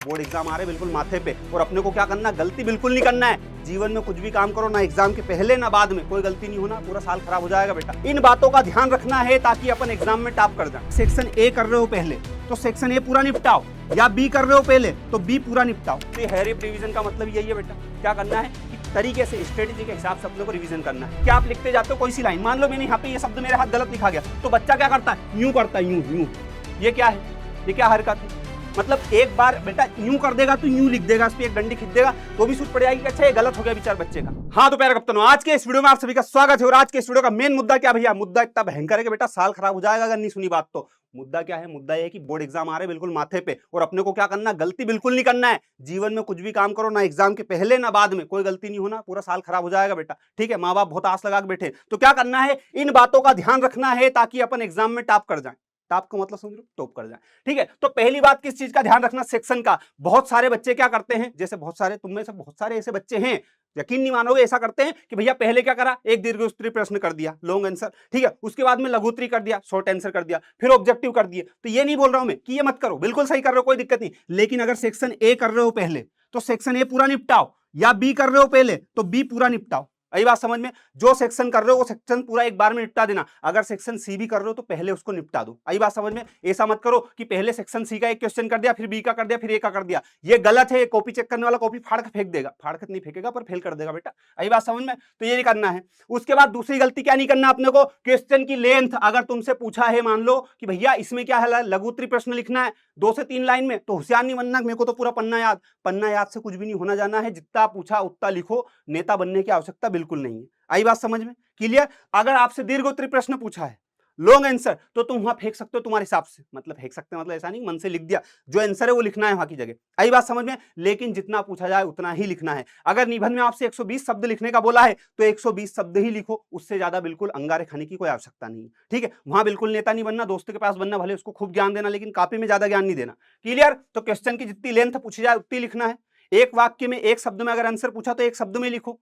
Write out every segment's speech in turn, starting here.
Board exam आ रहे बिल्कुल माथे पे, और अपने को क्या करना, गलती बिल्कुल नहीं करना है। जीवन में कुछ भी काम करो ना, एग्जाम के पहले ना बाद में, कोई गलती नहीं होना, पूरा साल खराब हो जाएगा बेटा। इन बातों का ध्यान रखना है ताकि अपन एग्जाम में टॉप कर जाए। सेक्शन ए कर रहे हो पहले तो सेक्शन ए पूरा निपटाओ, या बी कर रहे हो पहले तो बी पूरा निपटाओ। तो हैरिप रिवीजन का मतलब यही है बेटा, क्या करना है कि तरीके से स्ट्रेटेजी के हिसाब से अपने को रिवीजन करना है। क्या आप लिखते जाते हो कोई सी लाइन, मान लो मैंने यहाँ पे ये शब्द मेरे हाथ गलत लिखा गया, तो बच्चा क्या करता है, यूं करता है, यूं यूं। ये क्या है, ये क्या हरकत है? मतलब एक बार बेटा यूं कर देगा तो यूं लिख देगा, इस पे एक डंडी खींच देगा तो भी सूझ पड़ जाएगी कि अच्छा ये गलत हो गया विचार बच्चे का। हाँ तो प्यारे कप्तानों, आज के इस वीडियो में आप सभी का स्वागत है। और आज के इस वीडियो का मेन मुद्दा क्या भैया, मुद्दा इतना भयंकर है कि बेटा साल खराब हो जाएगा अगर नहीं सुनी बात तो। मुद्दा क्या है, मुद्दा यह है कि बोर्ड एग्जाम आ रहे बिल्कुल माथे पे, और अपने को क्या करना, गलती बिल्कुल नहीं करना है। जीवन में कुछ भी काम करो ना, एग्जाम के पहले ना बाद में, कोई गलती नहीं होना, पूरा साल खराब हो जाएगा बेटा। ठीक है, माँ बाप बहुत आस लगा के बैठे, तो क्या करना है, इन बातों का ध्यान रखना है ताकि अपन एग्जाम में टॉप कर जाए। टॉप का मतलब समझ लो, टॉप कर जाए। ठीक है, तो पहली बात किस चीज का ध्यान रखना, सेक्शन का। बहुत सारे बच्चे क्या करते हैं, जैसे बहुत सारे तुम में से बहुत सारे ऐसे बच्चे हैं, यकीन नहीं मानोगे, ऐसा करते हैं कि भैया पहले क्या करा, एक दीर्घ उत्तरीय प्रश्न कर दिया, लॉन्ग आंसर, ठीक है, उसके बाद में लघु उत्तरीय कर दिया, शॉर्ट आंसर कर दिया, फिर ऑब्जेक्टिव कर दिए। तो ये नहीं बोल रहा हूं मैं कि ये मत करो, बिल्कुल सही कर रहे हो, कोई दिक्कत नहीं, लेकिन अगर सेक्शन ए कर रहे हो पहले तो सेक्शन ए पूरा निपटाओ, या बी कर रहे हो पहले तो बी पूरा निपटाओ। यही बात समझ में, जो सेक्शन कर रहे हो वो सेक्शन पूरा एक बार में निपटा देना। अगर सेक्शन सी भी कर रहे हो तो पहले उसको निपटा दो। यही बात समझ में, ऐसा मत करो कि पहले सेक्शन सी का एक क्वेश्चन कर दिया, फिर बी का कर दिया, फिर ए का कर दिया। ये गलत है, कॉपी चेक करने वाला कॉपी फाड़ के फेंक देगा, फाड़ के नहीं फेंकेगा पर फेल कर देगा बेटा। यही बात समझ में, तो ये नहीं करना है। उसके बाद दूसरी गलती क्या नहीं करना अपने को, क्वेश्चन की लेंथ। अगर तुमसे पूछा है, मान लो कि भैया इसमें क्या है, लघु उत्तरीय प्रश्न लिखना है 2 से 3 लाइन में, तो होशियार नहीं बनना, मेरे को तो पूरा पन्ना याद से कुछ भी नहीं होना जाना है। जितना पूछा उतना लिखो, नेता बनने की आवश्यकता बिल्कुल नहीं है। आई बात समझ में, क्लियर। अगर आपसे दीर्घ उत्तरीय प्रश्न पूछा है, लॉन्ग आंसर, तो तुम वहां फेंक सकते हो तुम्हारे हिसाब से, मतलब फेंक सकते हैं मतलब ऐसा नहीं मन से लिख दिया, जो आंसर है वो लिखना है वहां की जगह। आई बात समझ में, लेकिन जितना पूछा जाए उतना ही लिखना है। अगर निबंध में आपसे 120 शब्द लिखने का बोला है तो 120 शब्द ही लिखो, उससे ज्यादा बिल्कुल अंगारे खाने की कोई आवश्यकता नहीं है। ठीक है, वहां बिल्कुल नेता नहीं बनना, दोस्तों के पास बनना, भले उसको खूब ज्ञान देना, लेकिन कॉपी में ज्यादा ज्ञान नहीं देना। क्लियर। तो क्वेश्चन की जितनी लेंथ पूछी जाए उतनी लिखना है। एक वाक्य में, एक शब्द में अगर आंसर पूछा तो एक शब्द में लिखो।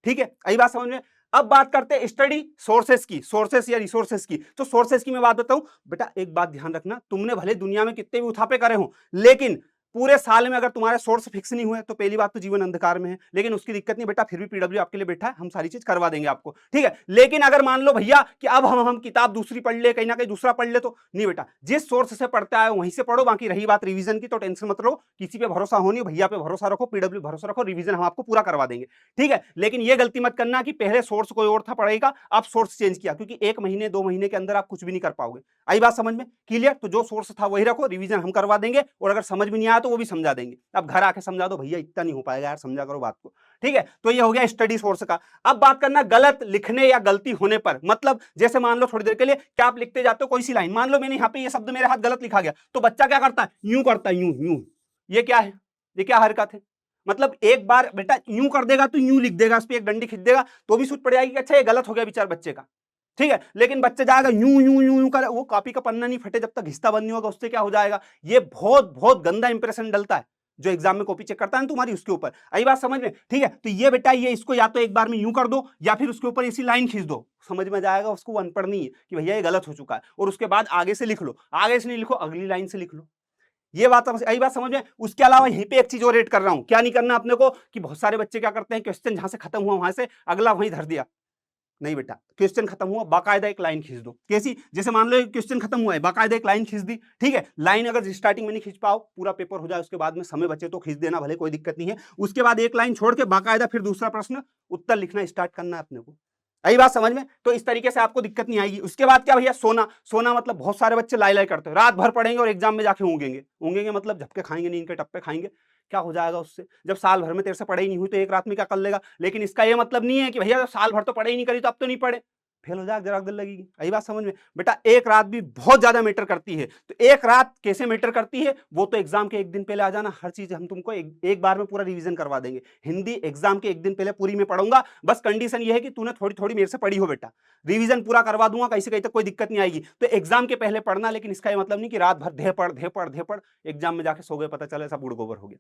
ठीक है, यही बात समझ में। अब बात करते हैं स्टडी सोर्सेस की, सोर्सेस या रिसोर्सेस की। तो सोर्सेस की मैं बात बताऊं बेटा, एक बात ध्यान रखना, तुमने भले दुनिया में कितने भी उठापे करे हो, लेकिन पूरे साल में अगर तुम्हारे सोर्स फिक्स नहीं हुए तो पहली बात तो जीवन अंधकार में है। लेकिन उसकी दिक्कत नहीं बेटा, फिर भी पीडब्ल्यू आपके लिए बैठा है, हम सारी चीज करवा देंगे आपको। ठीक है, लेकिन अगर मान लो भैया कि अब हम किताब दूसरी पढ़ ले, कहीं ना कहीं दूसरा पढ़ ले, तो नहीं बेटा, जिस सोर्स से पढ़ता है वहीं से पढ़ो। बाकी रही बात रिवीजन की, तो टेंशन मत लो, किसी पे भरोसा हो नहीं, भैया पे भरोसा रखो, पीडब्ल्यू भरोसा रखो, रिवीजन हम आपको पूरा करवा देंगे। ठीक है, लेकिन ये गलती मत करना कि पहले सोर्स कोई और था पढ़ेगा, आप सोर्स चेंज किया, क्योंकि 1 महीने 2 महीने के अंदर आप कुछ भी नहीं कर पाओगे। आई बात समझ में, क्लियर। तो जो सोर्स था वही रखो, रिवीजन हम करवा देंगे, और अगर समझ में नहीं आया तो वो भी समझा देंगे। अब घर आके समझा दो, भैया इतना नहीं हो पाएगा यार, समझा करो बात को। ठीक है, तो ये हो गया स्टडी सोर्स का। अब बात करना गलत लिखने या गलती होने पर, मतलब जैसे मान लो थोड़ी देर के लिए क्या आप लिखते जाते हो कोई सी लाइन, मान लो मैंने यहाँ पे ये शब्द मेरे हाथ गलत लिखा गया, तो बच्चा क्या करता है, यूं करता है, यूं यूं। ये क्या है, ये क्या हरकत है? मतलब एक बार बेटा यूं कर देगा तो यूं लिख देगा, इस पे एक डंडी खींच देगा तो भी सूझ पड़ जाएगी कि अच्छा ये गलत हो गया विचार बच्चे का। ठीक है, लेकिन बच्चा जाएगा यूं यूं यूं यूं कर, वो कॉपी का पन्ना नहीं फटे जब तक घिसता बंद नहीं होगा, उससे क्या हो जाएगा, ये बहुत बहुत गंदा इंप्रेशन डलता है जो एग्जाम में कॉपी चेक करता है ना तुम्हारी, उसके ऊपर। आई बात समझ में। ठीक है, तो ये बेटा ये इसको या तो एक बार में यूं कर दो, या फिर उसके ऊपर ऐसी लाइन खींच दो, समझ में जाएगा उसको, अनपढ़ नहीं है कि भैया ये गलत हो चुका है, और उसके बाद आगे से लिख लो, आगे से नहीं लिखो अगली लाइन से लिख लो। ये बात यही बात समझ में। उसके अलावा यहीं पे एक चीज और रेड कर रहा हूं, क्या नहीं करना अपने को, कि बहुत सारे बच्चे क्या करते हैं, क्वेश्चन जहां से खत्म हुआ वहां से अगला वहीं धर दिया। नहीं बेटा, क्वेश्चन खत्म हुआ बाकायदा एक लाइन खींच दो। कैसी, जैसे मान लो क्वेश्चन खत्म हुआ है, बाकायदा एक लाइन खींच दी। ठीक है, लाइन अगर स्टार्टिंग में नहीं खींच पाओ, पूरा पेपर हो जाए उसके बाद में समय बचे तो खींच देना, भले कोई दिक्कत नहीं है। उसके बाद एक लाइन छोड़ के बाकायदा फिर दूसरा प्रश्न उत्तर लिखना स्टार्ट करना है अपने को। यही बात समझ में, तो इस तरीके से आपको दिक्कत नहीं आएगी। उसके बाद क्या भैया, सोना। सोना मतलब बहुत सारे बच्चे लाई लाई करते हैं, रात भर पढ़ेंगे और एग्जाम में जाके ऊँगेंगे। ऊँगेंगे मतलब झपके खाएंगे, नींद के टप्पे खाएंगे। क्या हो जाएगा उससे, जब साल भर में तेरे से पढ़ाई नहीं हुई तो एक रात में क्या कर लेगा। लेकिन इसका ये मतलब नहीं है कि भैया साल भर तो पढ़ाई नहीं करी तो अब तो नहीं पढ़े, फेल हो जाएगा, जरा दिल लगेगी। यही बात समझ में बेटा, एक रात भी बहुत ज्यादा मैटर करती है। तो एक रात कैसे मैटर करती है, वो तो एग्जाम के एक दिन पहले आ जाना, हर चीज हम तुमको एक बार में पूरा रिवीजन करवा देंगे। हिंदी एग्जाम के एक दिन पहले पूरी मैं पढ़ूंगा, बस कंडीशन ये है कि तूने थोड़ी थोड़ी मेरे से पढ़ी हो बेटा, रिवीजन पूरा करवा दूंगा, कहीं से कहीं तक कोई दिक्कत नहीं आएगी। तो एग्जाम के पहले पढ़ना, लेकिन इसका ये मतलब नहीं कि रात भर धे पढ़ एग्जाम में जाके सो गए, पता चले सब उड़ गोबर हो गया।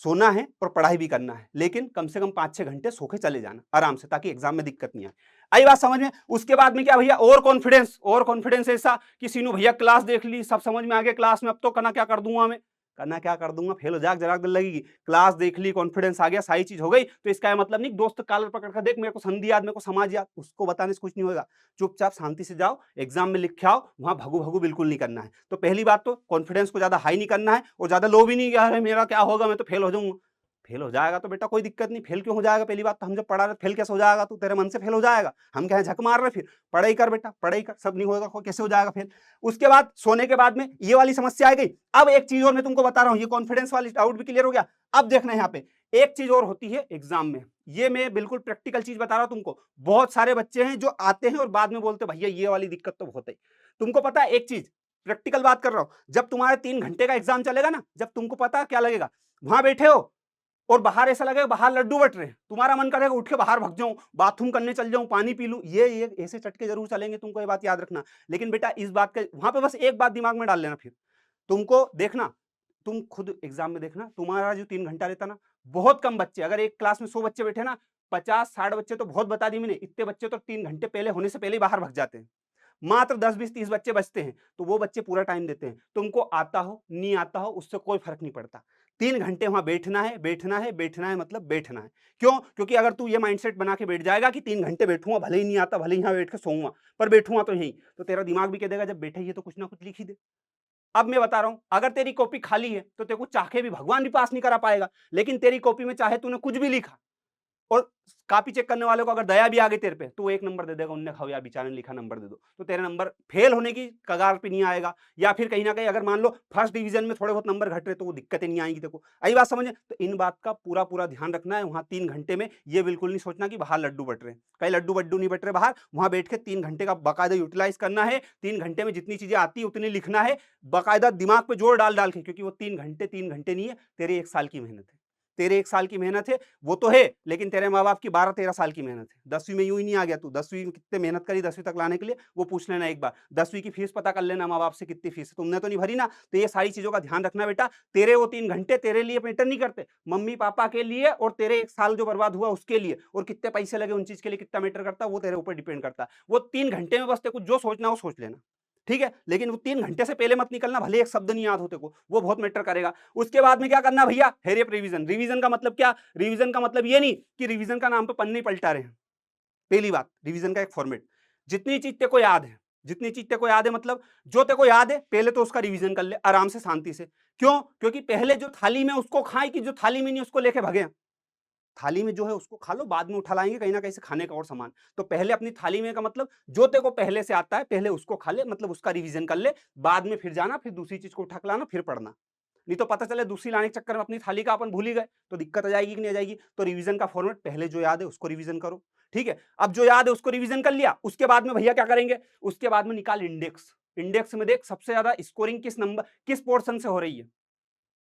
सोना है और पढ़ाई भी करना है, लेकिन कम से कम 5-6 घंटे सो के चले जाना आराम से, ताकि एग्जाम में दिक्कत नहीं आए। आई बात समझ में। उसके बाद में क्या भैया, और कॉन्फिडेंस ऐसा कि सीनू भैया क्लास देख ली, सब समझ में आ गया क्लास में, अब तो करना क्या कर दूंगा मैं। करना क्या कर दूंगा, फेल हो जाएगा, जरा देर लगेगी, क्लास देख ली, कॉन्फिडेंस आ गया, सारी चीज हो गई, तो इसका ये मतलब नहीं दोस्त कॉलर पकड़ कर देख मेरे को संधि याद, मेरे को समाज याद, उसको बताने से कुछ नहीं होगा। चुपचाप शांति से जाओ, एग्जाम में लिख के आओ, वहां भगू भगू बिल्कुल नहीं करना है। तो पहली बात तो कॉन्फिडेंस को ज्यादा हाई नहीं करना है, और ज्यादा लो भी नहीं, यार मेरा क्या होगा, मैं तो फेल हो जाऊंगा। फेल हो जाएगा तो बेटा कोई दिक्कत नहीं, फेल क्यों हो जाएगा, पहली बात तो हम जब पढ़ा रहे फेल कैसे हो जाएगा, तू तेरे मन से फेल हो जाएगा, हम क्या है झक मार रहे, फिर पढ़ाई कर बेटा, पढ़ाई कर, सब नहीं होगा, कैसे हो जाएगा फेल। उसके बाद सोने के बाद में ये वाली समस्या आ गई। अब एक चीज और मैं तुमको बता रहा हूं, ये कॉन्फिडेंस वाली डाउट भी क्लियर हो गया। अब देखना यहाँ पे एक चीज और होती है एग्जाम में, ये मैं बिल्कुल प्रैक्टिकल चीज बता रहा हूं तुमको। बहुत सारे बच्चे हैं जो आते हैं और बाद में बोलते भैया ये वाली दिक्कत तो बहुत है। तुमको पता है एक चीज, प्रैक्टिकल बात कर रहा हूं, जब तुम्हारे 3 घंटे का एग्जाम चलेगा ना, जब तुमको पता क्या लगेगा, वहां बैठे हो और बाहर ऐसा लगेगा बाहर लड्डू बट रहे हैं, तुम्हारा मन करेगा उठ के बाहर भाग जाऊं, बाथरूम करने चल जाऊं, पानी पी लूं, ये ऐसे चटके जरूर चलेंगे, तुमको ये बात याद रखना। लेकिन बेटा इस बात का वहां पे बस एक बात दिमाग में डाल लेना, फिर तुमको देखना, तुम खुद एग्जाम में देखना, तुम्हारा जो 3 घंटा रहता ना, बहुत कम बच्चे, अगर एक क्लास में 100 बच्चे बैठे ना, 50-60 बच्चे तो बहुत बता दी मैंने, इतने बच्चे तो 3 घंटे पहले होने से पहले ही बाहर भाग जाते हैं। मात्र 10-20-30 बच्चे बचते हैं, तो वो बच्चे पूरा टाइम देते हैं। तुमको आता हो नहीं आता हो उससे कोई फर्क नहीं पड़ता, 3 घंटे वहां बैठना है, बैठना है, बैठना है, मतलब बैठना है। क्यों? क्योंकि अगर तू ये माइंडसेट बना के बैठ जाएगा कि 3 घंटे बैठूंगा, भले ही नहीं आता, भले ही यहाँ बैठ के सोऊंगा, पर बैठूंगा तो यही, तो तेरा दिमाग भी कह देगा जब बैठे ही है तो कुछ ना कुछ लिख ही दे। अब मैं बता रहा हूं, अगर तेरी कॉपी खाली है तो तेरे को चाहे भी भगवान भी पास नहीं करा पाएगा, लेकिन तेरी कॉपी में चाहे तूने कुछ भी लिखा और कॉपी चेक करने वाले को अगर दया भी आ गई तेरे पे, तो वो 1 नंबर दे देगा, उनने खाओ यार बेचारे ने लिखा, नंबर दे दो, तो तेरा नंबर फेल होने की कगार पे नहीं आएगा। या फिर कहीं ना कहीं अगर मान लो फर्स्ट डिवीजन में थोड़े बहुत नंबर घट रहे तो वो दिक्कतें नहीं आएंगी देखो, आई बात समझे। तो इन बात का पूरा पूरा ध्यान रखना है, वहां 3 घंटे में ये बिल्कुल नहीं सोचना कि बाहर लड्डू बट रहे, कहीं लड्डू बड्डू नहीं बट रहे बाहर, वहां बैठ के 3 घंटे का बाकायदा यूटिलाइज करना है। 3 घंटे में जितनी चीजें आती है उतनी लिखना है, बाकायदा दिमाग पे जोर डाल डाल के, क्योंकि वो 3 घंटे 3 घंटे नहीं है, तेरे 1 साल की मेहनत है, तेरे 1 साल की मेहनत है, वो तो है, लेकिन तेरे माँ बाप की 12-13 साल की मेहनत है। 10वीं में यूं ही नहीं आ गया तू, 10वीं में कितने मेहनत करी 10वीं तक लाने के लिए, वो पूछ लेना एक बार, 10वीं की फीस पता कर लेना माँ बाप से, कितनी फीस है, तुमने तो नहीं भरी ना। तो ये सारी चीजों का ध्यान रखना बेटा, तेरे वो 3 घंटे तेरे लिए मैटर नहीं करते, मम्मी पापा के लिए और तेरे 1 साल जो बर्बाद हुआ उसके लिए, और कितने पैसे लगे उन चीज के लिए कितना मैटर करता है, वो तेरे ऊपर डिपेंड करता है। वो 3 घंटे में बस तेरे को जो सोचना हो सोच लेना, ठीक है, लेकिन वो 3 घंटे से पहले मत निकलना, भले एक शब्द नहीं याद होते को, वो बहुत मैटर करेगा। उसके बाद में क्या करना भैया, हेरियप रिवीजन। रिवीजन का मतलब क्या, रिवीजन का मतलब ये नहीं कि रिवीजन का नाम पे पन्ने ही पलटा रहे हैं। पहली बात, रिवीजन का एक फॉर्मेट, जितनी चीज तेरे को याद है, जितनी चीज तेरे को याद है, मतलब जो तेरे को याद है पहले तो उसका रिवीजन कर ले आराम से शांति से। क्यों? क्योंकि पहले जो थाली में उसको खाए कि जो थाली में नहीं उसको लेके भगे। थाली में जो है उसको खा लो, बाद में उठा लाएंगे कहीं ना कहीं से खाने का और सामान। तो पहले अपनी थाली में का मतलब जो तेरे को पहले से आता है पहले उसको खा ले, मतलब उसका रिवीजन कर ले, बाद में फिर जाना, फिर दूसरी चीज को उठा के लाना, फिर पढ़ना। नहीं तो पता चले दूसरी लाने के चक्कर में अपनी थाली का अपन भूल ही गए, तो दिक्कत आ जाएगी कि नहीं आ जाएगी। तो रिवीजन का फॉर्मेट, पहले जो याद है उसको रिवीजन करो, ठीक है। अब जो याद है उसको रिवीजन कर लिया, उसके बाद में भैया क्या करेंगे, उसके बाद में निकाल इंडेक्स। इंडेक्स में देख सबसे ज्यादा स्कोरिंग किस नंबर, किस पोर्शन से हो रही है,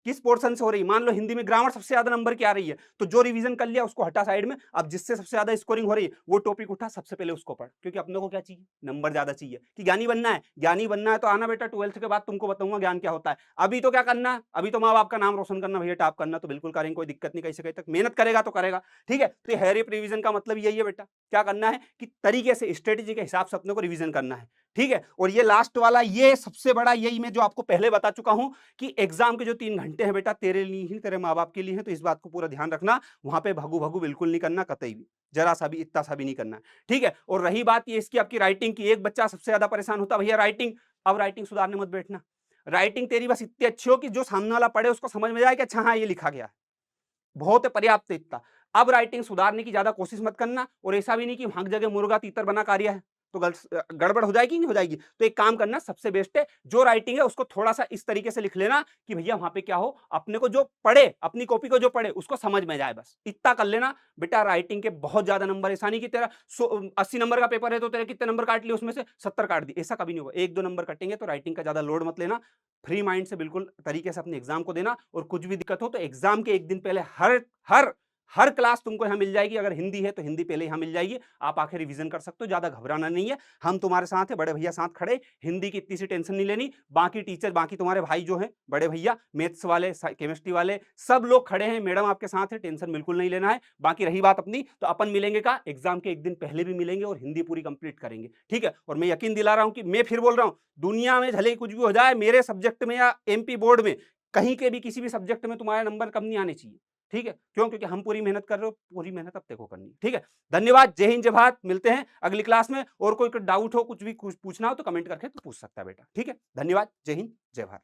किस पोर्शन से हो रही है। मान लो हिंदी में ग्रामर सबसे ज्यादा नंबर की आ रही है, तो जो रिवीजन कर लिया उसको हटा साइड में, अब जिससे सबसे ज्यादा स्कोरिंग हो रही है वो टॉपिक उठा, सबसे पहले उसको पढ़, क्योंकि अपने को क्या चाहिए, नंबर ज्यादा चाहिए। कि ज्ञानी बनना है, ज्ञानी बनना है तो आना बेटा, 12th के बाद तुमको बताऊंगा ज्ञान क्या होता है। अभी तो क्या करना है, अभी तो माँ बाप का नाम रोशन करना भैया, टॉप करना तो बिल्कुल करेंगे, कोई दिक्कत नहीं, कैसे कहीं तक मेहनत करेगा तो करेगा, ठीक है। तो हैरियप रिवीजन का मतलब यही है बेटा, क्या करना है कि तरीके से स्ट्रेटेजी के हिसाब से अपने को रिवीजन करना है, ठीक है। और ये लास्ट वाला, ये सबसे बड़ा, यही मैं जो आपको पहले बता चुका हूं कि एग्जाम के जो 3 घंटे हैं बेटा तेरे लिए ही, तेरे माँ बाप के लिए हैं, तो इस बात को पूरा ध्यान रखना। वहां पे भगू भगू बिल्कुल नहीं करना, कतई भी, जरा सा भी, इतना सा भी नहीं करना, ठीक है। और रही बात ये इसकी आपकी राइटिंग की, एक बच्चा सबसे ज्यादा परेशान होता भैया राइटिंग। अब राइटिंग सुधारने मत बैठना, राइटिंग तेरी बस इतनी अच्छी हो कि जो सामने वाला पढ़े उसको समझ में जाए कि अच्छा हाँ ये लिखा गया है, बहुत पर्याप्त है इतना। अब राइटिंग सुधारने की ज्यादा कोशिश मत करना, और ऐसा भी नहीं कि हक जगह मुर्गा तीतर बना कार्य है, तो गड़बड़ हो जाएगी, नहीं हो जाएगी। तो एक काम करना, सबसे बेस्ट है जो राइटिंग है उसको थोड़ा सा इस तरीके से लिख लेना कि भैया वहां पे क्या हो, अपने को जो पढ़े, अपनी कॉपी को जो पढ़े उसको समझ में जाए, बस इतना कर लेना बेटा। राइटिंग के बहुत ज्यादा नंबर, ऐसा नहीं कि तेरा 80 नंबर का पेपर है तो तेरे कितने नंबर काट लिए, उसमें से 70 काट दिए, ऐसा कभी नहीं होगा। 1-2 नंबर कटेंगे, तो राइटिंग का ज्यादा लोड मत लेना, फ्री माइंड से बिल्कुल तरीके से अपने एग्जाम को देना। और कुछ भी दिक्कत हो तो एग्जाम के एक दिन पहले हर हर हर क्लास तुमको यहाँ मिल जाएगी, अगर हिंदी है तो हिंदी पहले यहाँ मिल जाएगी, आप आके रिवीजन कर सकते हो, ज्यादा घबराना नहीं है, हम तुम्हारे साथ है, बड़े भैया साथ खड़े, हिंदी की इतनी सी टेंशन नहीं लेनी। बाकी टीचर, बाकी तुम्हारे भाई जो हैं बड़े भैया, मैथ्स वाले, केमिस्ट्री वाले, सब लोग खड़े हैं, मैडम आपके साथ है, टेंशन बिल्कुल नहीं लेना है। बाकी रही बात अपनी, तो अपन मिलेंगे का एग्जाम के एक दिन पहले भी मिलेंगे और हिंदी पूरी कंप्लीट करेंगे, ठीक है। और मैं यकीन दिला रहा हूं कि मैं फिर बोल रहा हूं, दुनिया में भले ही कुछ भी हो जाए, मेरे सब्जेक्ट में या एमपी बोर्ड में कहीं के भी किसी भी सब्जेक्ट में तुम्हारे नंबर कम नहीं आने चाहिए, ठीक है? क्यों? क्योंकि हम पूरी मेहनत कर रहे हो, पूरी मेहनत अब तेको करनी है, ठीक है? धन्यवाद, जय हिंद, जय भारत, मिलते हैं अगली क्लास में और कोई डाउट हो, कुछ भी पूछना हो तो कमेंट करके तू पूछ सकता है बेटा, ठीक है? धन्यवाद, जय हिंद, जय भारत।